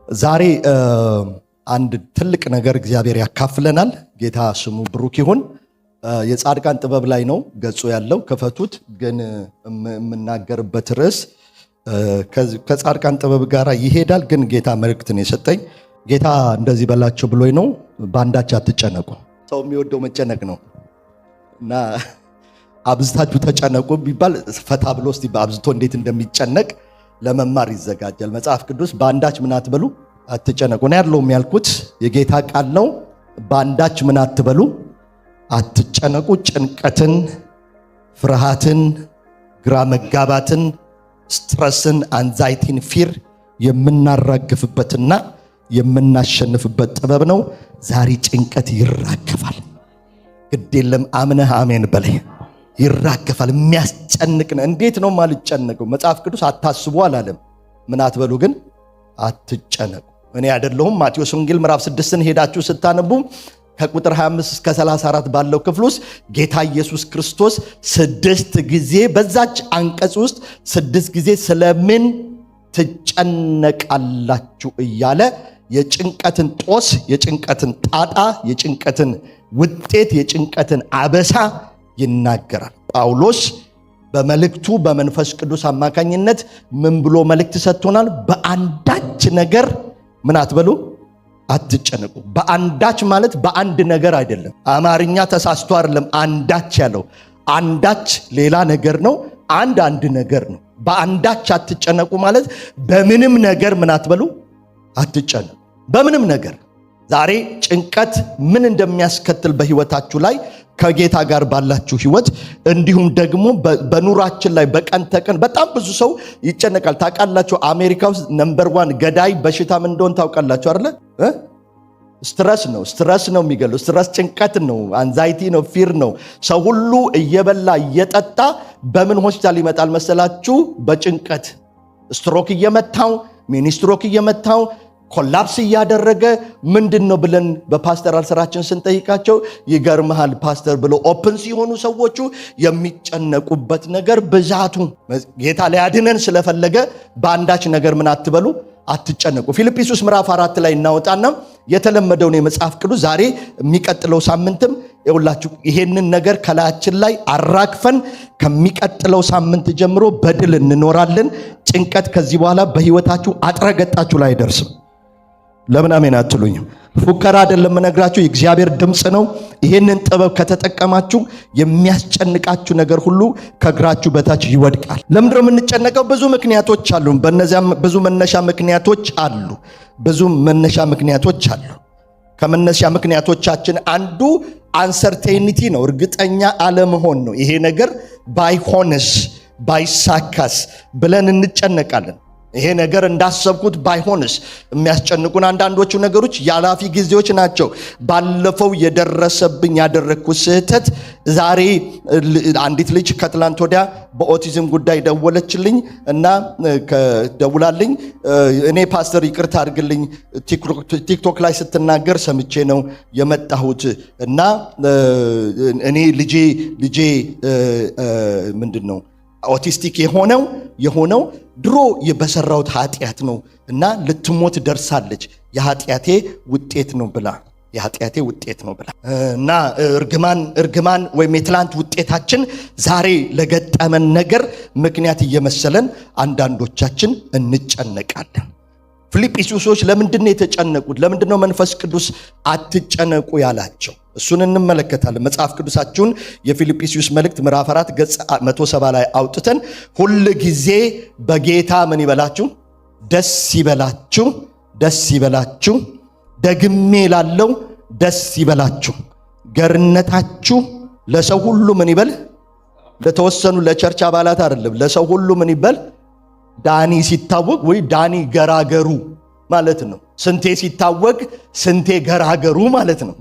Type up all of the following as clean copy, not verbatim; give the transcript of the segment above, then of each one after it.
ዛሬ አንድ ትልቅ ነገር እግዚአብሔር ያካፍለናል። ጌታ ስሙ ብሩክ ይሁን። የጻድቃን ጥበብ ላይ ነው ገጹ ያለው። ከፈቱት። ግን የምናገርበት ርዕስ ከጻድቃን ጥበብ ጋር ይሄዳል። ግን ጌታ መልእክትን የሰጠኝ ጌታ እንደዚህ በላቸው ብሎኝ ነው። በአንዳች አትጨነቁ። ሰው የሚወደው መጨነቅ ነው እና አብዝታችሁ ተጨነቁ ቢባል ፈታ ብሎ እስቲ አብዝቶ እንዴት እንደሚጨነቅ ለመማር ይዘጋጃል። መጽሐፍ ቅዱስ በአንዳች ምን አትበሉ አትጨነቁ ነው ያለው። የሚያልኩት የጌታ ቃል ነው። በአንዳች ምን አትበሉ አትጨነቁ። ጭንቀትን፣ ፍርሃትን፣ ግራ መጋባትን፣ ስትረስን፣ አንዛይቲን፣ ፊር የምናራግፍበትና የምናሸንፍበት ጥበብ ነው። ዛሬ ጭንቀት ይራገፋል። ግድ የለም አምነህ አሜን በላይ ይራገፋል። የሚያስጨንቅ ነው። እንዴት ነው ማልጨነቀው? መጽሐፍ ቅዱስ አታስቡ አላለም። ምን አትበሉ ግን አትጨነቁ። እኔ አይደለሁም። ማቴዎስ ወንጌል ምዕራፍ 6ን ሄዳችሁ ስታነቡ ከቁጥር 25 እስከ 34 ባለው ክፍል ውስጥ ጌታ ኢየሱስ ክርስቶስ 6 ጊዜ በዛች አንቀጽ ውስጥ 6 ጊዜ ስለምን ትጨነቃላችሁ እያለ የጭንቀትን ጦስ፣ የጭንቀትን ጣጣ፣ የጭንቀትን ውጤት፣ የጭንቀትን አበሳ ይናገራል። ጳውሎስ በመልእክቱ በመንፈስ ቅዱስ አማካኝነት ምን ብሎ መልእክት ሰጥቶናል? በአንዳች ነገር ምን አትበሉ አትጨነቁ። በአንዳች ማለት በአንድ ነገር አይደለም። አማርኛ ተሳስቶ አይደለም አንዳች ያለው። አንዳች ሌላ ነገር ነው። አንድ ነገር ነው። በአንዳች አትጨነቁ ማለት በምንም ነገር ምን አትበሉ አትጨነቁ። በምንም ነገር ዛሬ ጭንቀት ምን እንደሚያስከትል በህይወታችሁ ላይ ከጌታ ጋር ባላችሁ ህይወት እንዲሁም ደግሞ በኑራችን ላይ በቀን ተቀን በጣም ብዙ ሰው ይጨነቃል። ታውቃላችሁ አሜሪካ ውስጥ ነምበር 1 ገዳይ በሽታ ምን እንደሆነ ታውቃላችሁ አይደለ? ስትረስ ነው የሚገለው። ስትረስ ጭንቀት ነው፣ አንዛይቲ ነው፣ ፊር ነው። ሰው ሁሉ እየበላ እየጠጣ በምን ሆስፒታል ይመጣል መሰላችሁ? በጭንቀት ስትሮክ እየመታው ሚኒ ስትሮክ እየመታው ኮላፕስ እያደረገ ምንድነው ብለን በፓስተራል ስራችን ስንጠይቃቸው ይገርምሃል ፓስተር ብለው ኦፕን ሲሆኑ ሰዎቹ የሚጨነቁበት ነገር ብዛቱ። ጌታ ሊያድነን ስለፈለገ በአንዳች ነገር ምን አትበሉ አትጨነቁ። ፊልጵስዩስ ምዕራፍ 4 ላይ እናወጣና የተለመደውን የመጽሐፍ ቅዱስ ዛሬ የሚቀጥለው ሳምንትም ይኸውላችሁ ይሄንን ነገር ከላያችን ላይ አራግፈን ከሚቀጥለው ሳምንት ጀምሮ በድል እንኖራለን። ጭንቀት ከዚህ በኋላ በህይወታችሁ አጥረገጣችሁ ላይ አይደርስም። ለምን አሜን አትሉኝም? ፉከራ አይደለም የምነግራችሁ፣ የእግዚአብሔር ድምፅ ነው። ይሄንን ጥበብ ከተጠቀማችሁ የሚያስጨንቃችሁ ነገር ሁሉ ከእግራችሁ በታች ይወድቃል። ለምንድነው የምንጨነቀው? ብዙ ምክንያቶች አሉ። በእነዚያም ብዙ መነሻ ምክንያቶች አሉ። ከመነሻ ምክንያቶቻችን አንዱ አንሰርቴኒቲ ነው፣ እርግጠኛ አለመሆን ነው። ይሄ ነገር ባይሆንስ ባይሳካስ ብለን እንጨነቃለን። ይሄ ነገር እንዳሰብኩት ባይሆንስ። የሚያስጨንቁን አንዳንዶቹ ነገሮች ያላፊ ጊዜዎች ናቸው። ባለፈው የደረሰብኝ ያደረግኩት ስህተት ዛሬ አንዲት ልጅ ከትላንት ወዲያ በኦቲዝም ጉዳይ ደወለችልኝ እና ደውላልኝ እኔ ፓስተር ይቅርታ አድርግልኝ ቲክቶክ ላይ ስትናገር ሰምቼ ነው የመጣሁት እና እኔ ልጄ ምንድነው ኦቲስቲክ የሆነው ድሮ በሰራሁት ኃጢአት ነው እና ልትሞት ደርሳለች። የኃጢአቴ ውጤት ነው ብላ እና እርግማን ወይም የትላንት ውጤታችን ዛሬ ለገጠመን ነገር ምክንያት እየመሰለን አንዳንዶቻችን እንጨነቃለን። ፊልጵስዩሶች ለምንድነው የተጨነቁት? ለምንድነው መንፈስ ቅዱስ አትጨነቁ ያላቸው? እሱን እንመለከታለን። መጽሐፍ ቅዱሳችሁን የፊልጵስዩስ መልእክት ምዕራፍ 4 ገጽ 170 ላይ አውጥተን ሁል ጊዜ በጌታ ምን ይበላችሁ? ደስ ይበላችሁ። ደግሜ ላለው ደስ ይበላችሁ። ገርነታችሁ ለሰው ሁሉ ምን ይበል? ለተወሰኑ ለቸርች አባላት አይደለም፣ ለሰው ሁሉ ምን ይበል? ዳኒ ሲታወቅ ወይ ዳኒ ገራገሩ ማለት ነው። ስንቴ ሲታወቅ ስንቴ ገራገሩ ማለት ነው።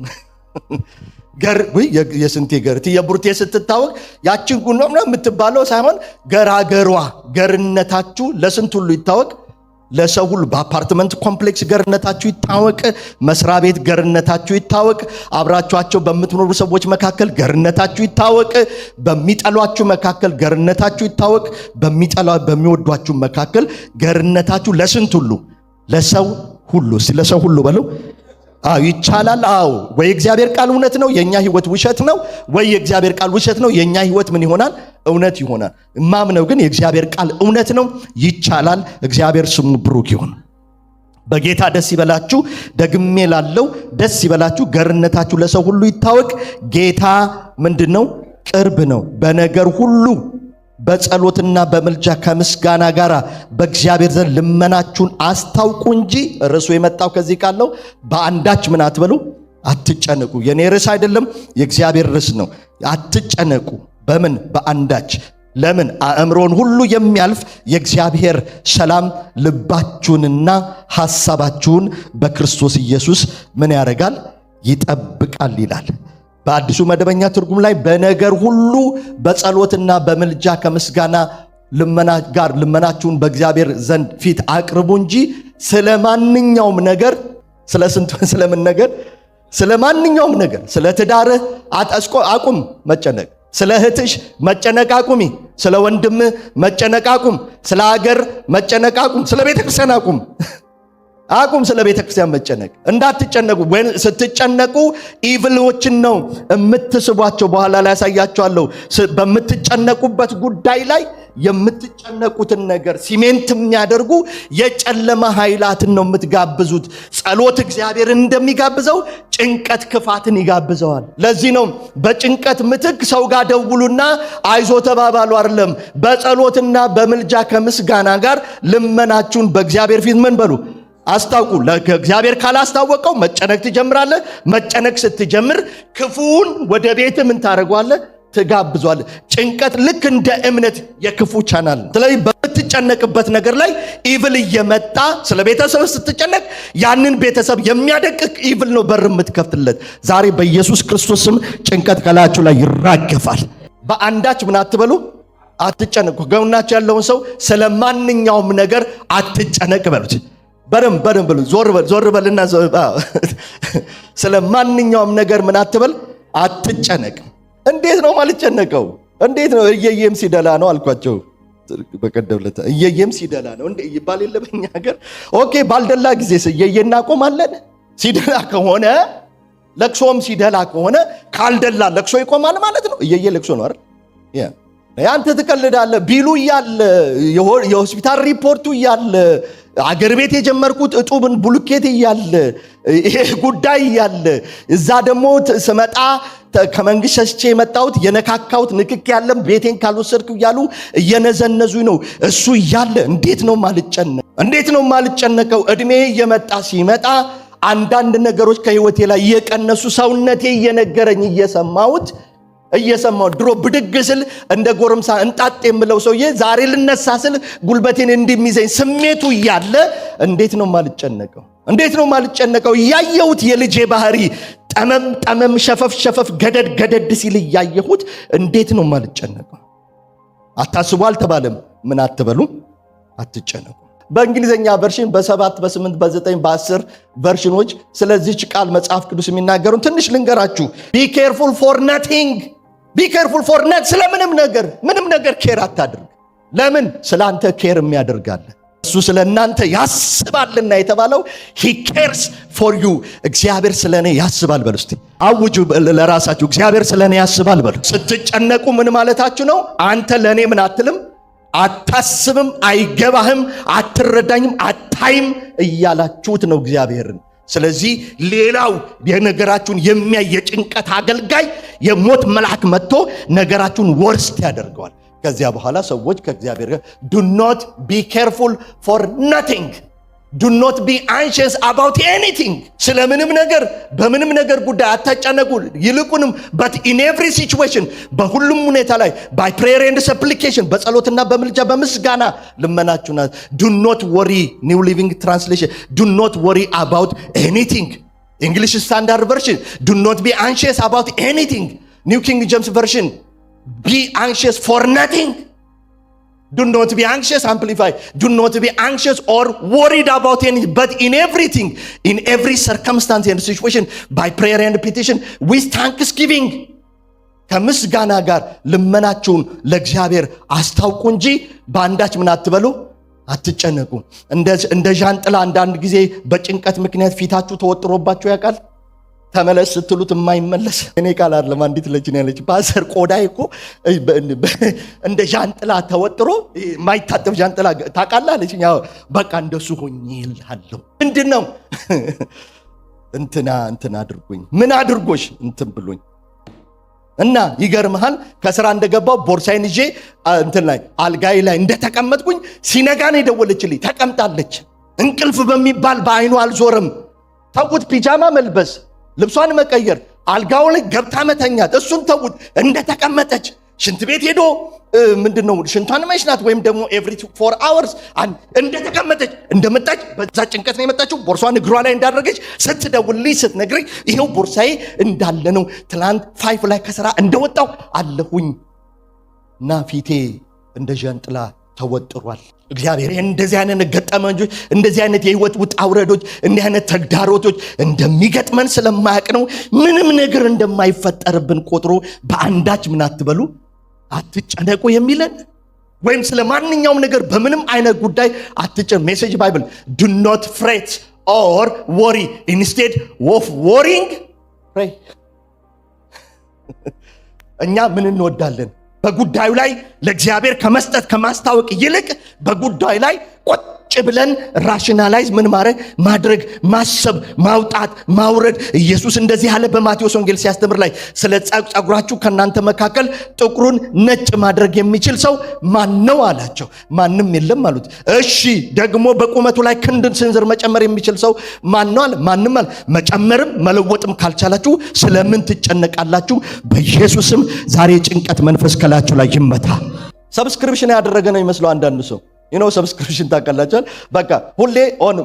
የስንቴ ገርቲ የቡርቴ ስትታወቅ ያችን ጉኖ ነው የምትባለው ሳይሆን ገርነታችሁ ለስንት ሁሉ ይታወቅ። ለሰው ሁሉ በአፓርትመንት ኮምፕሌክስ ገርነታችሁ ይታወቅ። መስሪያ ቤት ገርነታችሁ ይታወቅ። አብራችኋቸው በምትኖሩ ሰዎች መካከል ገርነታችሁ ይታወቅ። በሚጠሏችሁ መካከል ገርነታችሁ ይታወቅ። በሚወዷችሁ መካከል ገርነታችሁ ለስንት ሁሉ ለሰው ሁሉ ስለ ሰው ሁሉ በሉ ይቻላል። ወይ እግዚአብሔር ቃል እውነት ነው የኛ ህይወት ውሸት ነው፣ ወይ የእግዚአብሔር ቃል ውሸት ነው የኛ ህይወት ምን ይሆናል? እውነት ይሆናል። ማምነው ግን የእግዚአብሔር ቃል እውነት ነው፣ ይቻላል። እግዚአብሔር ስሙ ብሩክ ይሁን። በጌታ ደስ ይበላችሁ። ደግሜ ላለው ደስ ይበላችሁ። ገርነታችሁ ለሰው ሁሉ ይታወቅ። ጌታ ምንድነው? ቅርብ ነው። በነገር ሁሉ በጸሎትና በመልጃ ከምስጋና ጋር በእግዚአብሔር ዘንድ ልመናችሁን አስታውቁ እንጂ ርዕሱ የመጣው ከዚህ ቃል ነው። በአንዳች ምን አትበሉ? አትጨነቁ። የኔ ርዕስ አይደለም፣ የእግዚአብሔር ርዕስ ነው። አትጨነቁ። በምን? በአንዳች። ለምን? አእምሮን ሁሉ የሚያልፍ የእግዚአብሔር ሰላም ልባችሁንና ሐሳባችሁን በክርስቶስ ኢየሱስ ምን ያደርጋል? ይጠብቃል ይላል። በአዲሱ መደበኛ ትርጉም ላይ በነገር ሁሉ በጸሎትና በመልጃ ከምስጋና ልመና ጋር ልመናችሁን በእግዚአብሔር ዘንድ ፊት አቅርቡ እንጂ ስለማንኛውም ነገር ስለምን ነገር? ስለማንኛውም ነገር። ስለ ትዳርህ አቁም መጨነቅ። ስለ እህትሽ መጨነቅ አቁሚ። ስለ ወንድምህ መጨነቅ አቁም። ስለ ሀገር መጨነቅ አቁም። ስለ ቤተክርስቲያን አቁም። ስለ ቤተክርስቲያን መጨነቅ እንዳትጨነቁ። ስትጨነቁ ኢቭሎችን ነው የምትስቧቸው። በኋላ ላይ ያሳያቸዋለሁ። በምትጨነቁበት ጉዳይ ላይ የምትጨነቁትን ነገር ሲሜንት የሚያደርጉ የጨለማ ኃይላትን ነው የምትጋብዙት። ጸሎት እግዚአብሔርን እንደሚጋብዘው ጭንቀት ክፋትን ይጋብዘዋል። ለዚህ ነው በጭንቀት ምትክ ሰው ጋር ደውሉና አይዞ ተባባሉ አይደለም። በጸሎትና በምልጃ ከምስጋና ጋር ልመናችሁን በእግዚአብሔር ፊት ምን በሉ? አስታውቁ። ለእግዚአብሔር ካላስታወቀው መጨነቅ ትጀምራለህ። መጨነቅ ስትጀምር ክፉን ወደ ቤት ምን ታደርገዋለህ? ትጋብዟለህ። ጭንቀት ልክ እንደ እምነት የክፉ ቻናል። ስለዚህ በምትጨነቅበት ነገር ላይ ኢቭል እየመጣ ስለ ቤተሰብ ስትጨነቅ ያንን ቤተሰብ የሚያደቅቅ ኢቭል ነው በር የምትከፍትለት። ዛሬ በኢየሱስ ክርስቶስ ስም ጭንቀት ከላያችሁ ላይ ይራገፋል። በአንዳች ምን አትበሉ? አትጨነቁ። ገውናችሁ ያለውን ሰው ስለ ማንኛውም ነገር አትጨነቅ በሉት። በደንብ በሉ። ዞር በልና ስለ ማንኛውም ነገር ምን አትበል? አትጨነቅ። እንዴት ነው ማልጨነቀው? እንዴት ነው? እየየም ሲደላ ነው አልኳቸው በቀደም ዕለት። እየየም ሲደላ ነው እንዴ ይባል የለ በእኛ ሀገር። ኦኬ፣ ባልደላ ጊዜ እየየና ቆማለን። ሲደላ ከሆነ ለቅሶም ሲደላ ከሆነ ካልደላ ለቅሶ ይቆማል ማለት ነው። እየየ ለቅሶ ነው አይደል? ያንተ ትቀልዳለህ ቢሉ እያለ የሆስፒታል ሪፖርቱ እያለ አገር ቤት የጀመርኩት እጡብን ቡልኬት እያለ ይሄ ጉዳይ እያለ እዛ ደግሞ ስመጣ ከመንግስት ሸሽቼ የመጣሁት የነካካሁት ንክክ ያለም ቤቴን ካልወሰድኩ እያሉ እየነዘነዙኝ ነው። እሱ እያለ እንዴት ነው ማልጨነቀው? እድሜ እየመጣ ሲመጣ አንዳንድ ነገሮች ከህይወቴ ላይ እየቀነሱ ሰውነቴ እየነገረኝ እየሰማው ድሮ ብድግ ስል እንደ ጎረምሳ እንጣጥ የምለው ሰውዬ ዛሬ ልነሳ ስል ጉልበቴን እንደሚይዘኝ ስሜቱ እያለ እንዴት ነው ማልጨነቀው? ያየሁት የልጄ ባህሪ ጠመም ሸፈፍ ገደድ ሲል ያየሁት እንዴት ነው ማልጨነቀው? አታስቡ አልተባለም። ምን አትበሉ? አትጨነቁ። በእንግሊዘኛ ቨርሽን በ7 በ8 በ9 በ10 ቨርሽኖች ስለዚህች ቃል መጽሐፍ ቅዱስ የሚናገሩን ትንሽ ልንገራችሁ። ቢ ኬርፉል ፎር ነት። ስለምንም ነገር ኬር አታድርግ። ለምን? ስላንተ ኬር የሚያደርጋል እሱ ስለ እናንተ ያስባልና የተባለው he cares for you። እግዚአብሔር ስለኔ ያስባል በሉ እስቲ። አውጁ ለራሳችሁ፣ እግዚአብሔር ስለኔ ያስባል በሉ። ስትጨነቁ ምን ማለታችሁ ነው? አንተ ለኔ ምን አትልም፣ አታስብም፣ አይገባህም፣ አትረዳኝም፣ አታይም እያላችሁት ነው እግዚአብሔርን። ስለዚህ ሌላው የነገራችሁን የሚያይ የጭንቀት አገልጋይ የሞት መልአክ መጥቶ ነገራችሁን ወርስት ያደርገዋል። ከዚያ በኋላ ሰዎች ከእግዚአብሔር ጋር do not be careful for nothing, do not be anxious about anything። ስለምንም ነገር በምንም ነገር ጉዳይ አትጨነቁ። ይልቁንም but in every situation በሁሉም ሁኔታ ላይ by prayer and supplication በጸሎትና በምልጃ በምስጋና ልመናችሁና do not worry New Living Translation do not worry about anything English Standard Version do not be anxious about anything New King James Version be anxious for nothing. Do not be anxious, amplify. Do not be anxious or worried about anything, but in everything, in every circumstance and situation, by prayer and petition, with thanksgiving. ከምስጋና ጋር ልመናችሁን ለእግዚአብሔር አስታውቁ እንጂ በአንዳች ምን አትበሉ? አትጨነቁ። እንደ ዣንጥላ አንዳንድ ጊዜ በጭንቀት ምክንያት ፊታችሁ ተወጥሮባችሁ ያውቃል? ተመለስ ስትሉት የማይመለስ እኔ ቃል አይደለም። አንዲት ልጅ ነው ያለች ፓስተር ቆዳዬ እኮ እንደ ዣንጥላ ተወጥሮ የማይታጠብ ዣንጥላ ታውቃለህ አለች። ያው በቃ እንደሱ ሆኜ እልሃለሁ። ምንድነው እንትና አድርጎኝ ምን አድርጎሽ እንትን ብሎኝ እና ይገርምሃል ከስራ እንደገባው ቦርሳዬን ይዤ እንትን ላይ አልጋዬ ላይ እንደተቀመጥኩኝ ሲነጋ ነው የደወለችልኝ። ተቀምጣለች። እንቅልፍ በሚባል በአይኑ አልዞርም። ተውት ፒጃማ መልበስ፣ ልብሷን መቀየር፣ አልጋው ላይ ገብታ መተኛት፣ እሱን ተውት። እንደተቀመጠች ሽንት ቤት ሄዶ ምንድነው ሽንቷን መሽናት ወይም ደግሞ ኤቭሪ 4 hours እንደተቀመጠች እንደመጣች በዛ ጭንቀት ነው የመጣችው። ቦርሷን እግሯ ላይ እንዳደረገች ስትደውልልኝ ስትነግረኝ ይሄው ቦርሳዬ እንዳለ ነው። ትላንት 5 ላይ ከስራ እንደወጣው አለሁኝ እና ፊቴ እንደ ዣንጥላ ተወጥሯል። እግዚአብሔር እንደዚህ አይነት ገጠመኞች እንደዚህ አይነት የህይወት ውጣ ውረዶች እንዲህ አይነት ተግዳሮቶች እንደሚገጥመን ስለማያውቅ ነው ምንም ነገር እንደማይፈጠርብን ቆጥሮ በአንዳች ምን አትበሉ አትጨነቁ የሚለን ወይም ስለ ማንኛውም ነገር በምንም አይነት ጉዳይ አትጨነቁ። ሜሴጅ ባይብል do not fret or worry instead of worrying pray። እኛ ምን እንወዳለን? በጉዳዩ ላይ ለእግዚአብሔር ከመስጠት ከማስታወቅ ይልቅ በጉዳዩ ላይ ቁጭ ብለን ራሽናላይዝ ምን ማድረግ ማሰብ ማውጣት ማውረድ። ኢየሱስ እንደዚህ ያለ በማቴዎስ ወንጌል ሲያስተምር ላይ ስለ ጸጉራችሁ ከናንተ መካከል ጥቁሩን ነጭ ማድረግ የሚችል ሰው ማን ነው አላቸው። ማንም የለም አሉት። እሺ ደግሞ በቁመቱ ላይ ክንድን ስንዝር መጨመር የሚችል ሰው ማን ነው አለ። ማንም አለ። መጨመርም መለወጥም ካልቻላችሁ ስለምን ትጨነቃላችሁ? በኢየሱስም ዛሬ ጭንቀት መንፈስ ከላችሁ ላይ ይመታ። ሰብስክሪፕሽን ያደረገ ነው ይመስለው አንዳንድ ሰው ሰብስክሪፕሽን ታውቃላችሁ። በቃ ሁሌ ኦን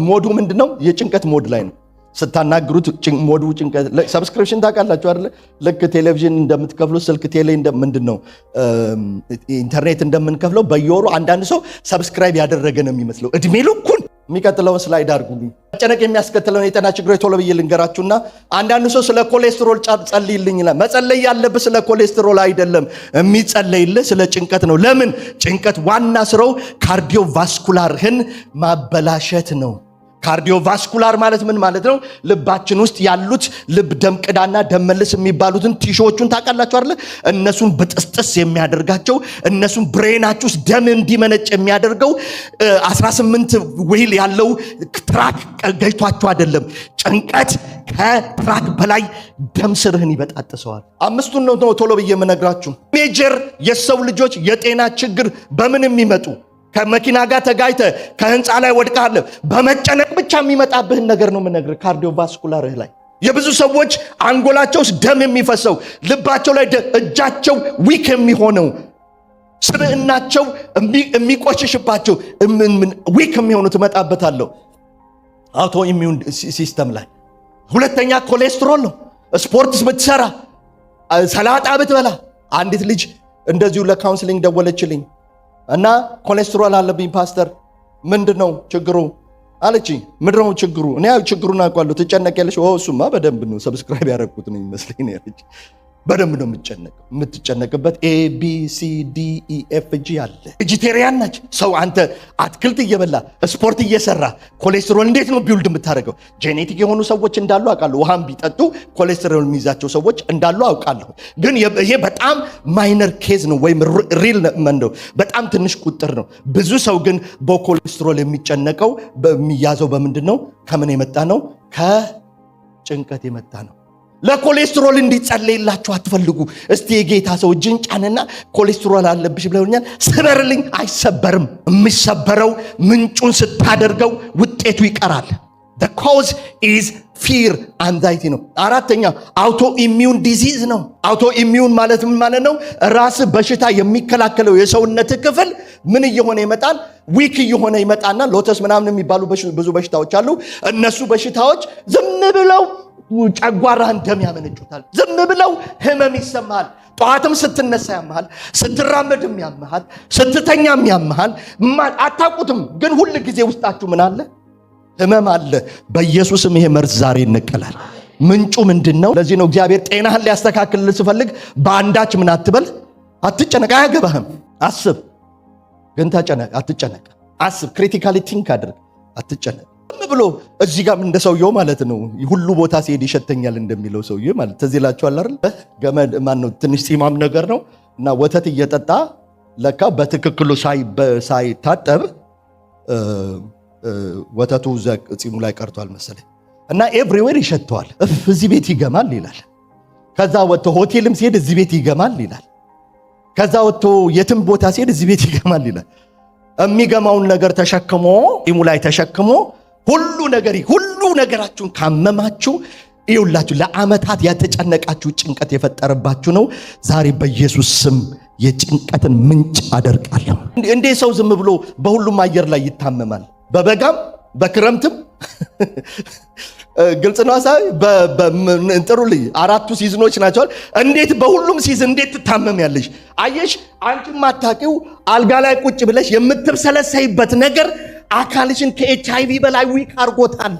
ሞዱ ምንድነው? የጭንቀት ሞድ ላይ ነው ስታናግሩት። ሞዱ ጭንቀት። ሰብስክሪፕሽን ታውቃላችሁ አይደል? ልክ ቴሌቪዥን እንደምትከፍሉት ስልክ ቴሌ ምንድነው ኢንተርኔት እንደምንከፍለው በየወሩ አንዳንድ ሰው ሰብስክራይብ ያደረገ ነው የሚመስለው እድሜ ልኩን። የሚቀጥለውን ስላይድ አድርጉልኝ። መጨነቅ የሚያስከትለውን የጤና ችግሮች ቶሎ ብዬ ልንገራችሁና አንዳንድ ሰው ስለ ኮሌስትሮል ጸልይልኝ ይላል። መጸለይ ያለብህ ስለ ኮሌስትሮል አይደለም፣ የሚጸለይልህ ስለ ጭንቀት ነው። ለምን? ጭንቀት ዋና ስራው ካርዲዮቫስኩላርህን ማበላሸት ነው። ካርዲዮቫስኩላር ማለት ምን ማለት ነው? ልባችን ውስጥ ያሉት ልብ ደም ቅዳና ደም መልስ የሚባሉትን ቲሾዎቹን ታውቃላችሁ አይደል? እነሱን በጥስጥስ የሚያደርጋቸው እነሱን ብሬናችሁ ውስጥ ደም እንዲመነጭ የሚያደርገው 18 ዊል ያለው ትራክ ገይቷችሁ አይደለም። ጭንቀት ከትራክ በላይ ደም ስርህን ይበጣጥሰዋል። አምስቱን ነው ቶሎ ብዬ የምነግራችሁ። ሜጀር የሰው ልጆች የጤና ችግር በምን የሚመጡ ከመኪና ጋር ተጋይተ ከህንፃ ላይ ወድቀሃል በመጨነቅ ብቻ የሚመጣብህን ነገር ነው የምነግርህ። ካርዲዮቫስኩላርህ ላይ የብዙ ሰዎች አንጎላቸው ውስጥ ደም የሚፈሰው፣ ልባቸው ላይ እጃቸው ዊክ የሚሆነው፣ ስብዕናቸው የሚቆሽሽባቸው ዊክ የሚሆኑት እመጣበታለሁ አውቶ ኢሚዩን ሲስተም ላይ። ሁለተኛ ኮሌስትሮል ነው። ስፖርት ብትሰራ ሰላጣ ብትበላ። አንዲት ልጅ እንደዚሁ ለካውንስሊንግ ደወለችልኝ እና ኮሌስትሮል አለብኝ ፓስተር ምንድነው ችግሩ አለችኝ። ምንድነው ችግሩ? እኔ ችግሩን አውቃለሁ። ትጨነቂያለሽ? እሱማ በደንብ ነው ሰብስክራይብ ያደረኩት ነው ይመስለኝ ነው ያለች። በደንብ ነው የምትጨነቅበት ABCDEFG አለ። ቬጂቴሪያን ናች። ሰው አንተ አትክልት እየበላ ስፖርት እየሰራ ኮሌስትሮል እንዴት ነው ቢውልድ የምታደርገው? ጄኔቲክ የሆኑ ሰዎች እንዳሉ አውቃለሁ። ውሃን ቢጠጡ ኮሌስትሮል የሚይዛቸው ሰዎች እንዳሉ አውቃለሁ። ግን ይሄ በጣም ማይነር ኬዝ ነው ወይም ሪል ነው፣ በጣም ትንሽ ቁጥር ነው። ብዙ ሰው ግን በኮሌስትሮል የሚጨነቀው የሚያዘው በምንድን ነው? ከምን የመጣ ነው? ከጭንቀት የመጣ ነው። ለኮሌስትሮል እንዲጸለይላችሁ አትፈልጉ። እስቲ የጌታ ሰው እጅን ጫንና ኮሌስትሮል አለብሽ ብለውኛል ስበርልኝ። አይሰበርም። የሚሰበረው ምንጩን ስታደርገው ውጤቱ ይቀራል። the cause is fear anxiety ነው። አራተኛ አውቶ ኢሚዩን ዲዚዝ ነው። አውቶ ኢሚዩን ማለት ምን ማለት ነው? ራስ በሽታ የሚከላከለው የሰውነት ክፍል ምን እየሆነ ይመጣል? ዊክ እየሆነ ይመጣና ሎተስ ምናምን የሚባሉ ብዙ በሽታዎች አሉ። እነሱ በሽታዎች ዝም ብለው ጨጓራህን ደም ያመነጩታል። ዝም ብለው ህመም ይሰማሃል። ጠዋትም ስትነሳ ያመሃል፣ ስትራመድም ያመሃል፣ ስትተኛም ያመሃል። አታውቁትም፣ ግን ሁል ጊዜ ውስጣችሁ ምን አለ? ህመም አለ። በኢየሱስም ይሄ መርዝ ዛሬ ይነቀላል። ምንጩ ምንድነው? ለዚህ ነው እግዚአብሔር ጤናህን ሊያስተካክልልህ ሲፈልግ በአንዳች ምን አትበል፣ አትጨነቅ። አያገባህም። አስብ ግን አትጨነቅ። አስብ፣ ክሪቲካሊ ቲንክ አድርግ፣ አትጨነቅ። ብሎ እዚህ ጋር እንደ ሰውየው ማለት ነው ሁሉ ቦታ ሲሄድ ይሸተኛል እንደሚለው ሰውዬ ማለት ተዚህ ላችኋል አይደል? ገመድ ማን ነው ትንሽ ፂማም ነገር ነው እና ወተት እየጠጣ ለካ በትክክሉ ሳይታጠብ ወተቱ ፂሙ ላይ ቀርቷል መሰለኝ እና ኤቭሪዌር ይሸተዋል። እዚህ ቤት ይገማል ይላል። ከዛ ወጥቶ ሆቴልም ሲሄድ እዚህ ቤት ይገማል ይላል። ከዛ ወጥቶ የትም ቦታ ሲሄድ እዚህ ቤት ይገማል ይላል። የሚገማውን ነገር ተሸክሞ ፂሙ ላይ ተሸክሞ ሁሉ ነገራችሁን ካመማችሁ ይውላችሁ ለዓመታት ያተጨነቃችሁ ጭንቀት የፈጠረባችሁ ነው። ዛሬ በኢየሱስ ስም የጭንቀትን ምንጭ አደርቃለሁ። እንዴ ሰው ዝም ብሎ በሁሉም አየር ላይ ይታመማል? በበጋም በክረምትም ግልጽ ነው። አሳይ በእንጥሩልኝ 4 ሲዝኖች ናቸው። እንዴት በሁሉም ሲዝን እንዴት ትታመሚያለሽ? አየሽ፣ አንቺ ማታቂው አልጋ ላይ ቁጭ ብለሽ የምትብሰለሰይበት ነገር አካልሽን ከኤችአይቪ በላይ ዊክ አድርጎታል።